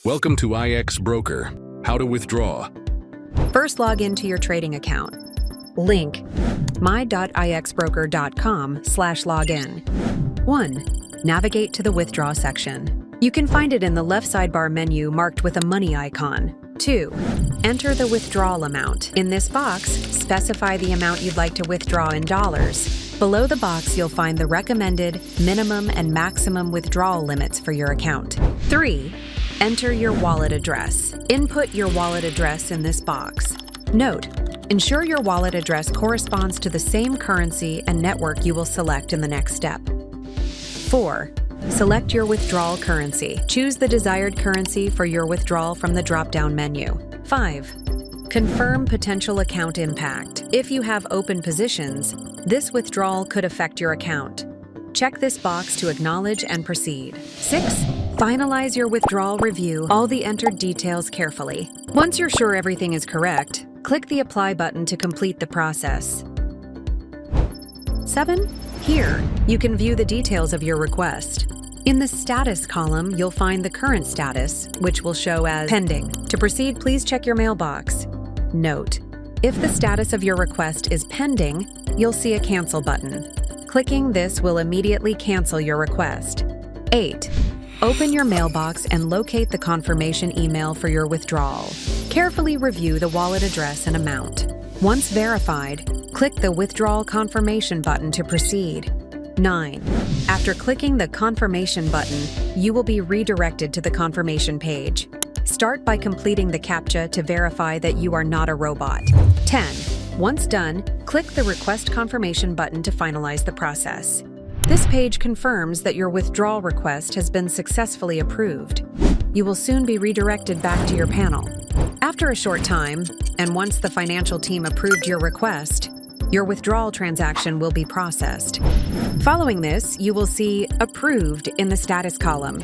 Welcome to IX Broker. How to withdraw. First, log into your trading account. Link my.ixbroker.com/login. 1. Navigate to the Withdraw section. You can find it in the left sidebar menu marked with a money icon. 2. Enter the withdrawal amount. In this box, specify the amount you'd like to withdraw in dollars. Below the box, you'll find the recommended, minimum, and maximum withdrawal limits for your account. 3. Enter your wallet address. Input your wallet address in this box. Note: ensure your wallet address corresponds to the same currency and network you will select in the next step. 4. Select your withdrawal currency. Choose the desired currency for your withdrawal from the drop-down menu. 5. Confirm potential account impact. If you have open positions, this withdrawal could affect your account. Check this box to acknowledge and proceed. 6. Finalize your withdrawal review all the entered details carefully. Once you're sure everything is correct, click the Apply button to complete the process. 7. Here, you can view the details of your request. In the Status column, you'll find the current status, which will show as pending. To proceed, please check your mailbox. Note: if the status of your request is pending, you'll see a Cancel button. Clicking this will immediately cancel your request. 8. Open your mailbox and locate the confirmation email for your withdrawal. Carefully review the wallet address and amount. Once verified, click the Withdrawal Confirmation button to proceed. 9. After clicking the Confirmation button, you will be redirected to the confirmation page. Start by completing the CAPTCHA to verify that you are not a robot. 10. Once done, click the Request Confirmation button to finalize the process. This page confirms that your withdrawal request has been successfully approved. You will soon be redirected back to your panel. After a short time, and once the financial team approved your request, your withdrawal transaction will be processed. Following this, you will see Approved in the Status column.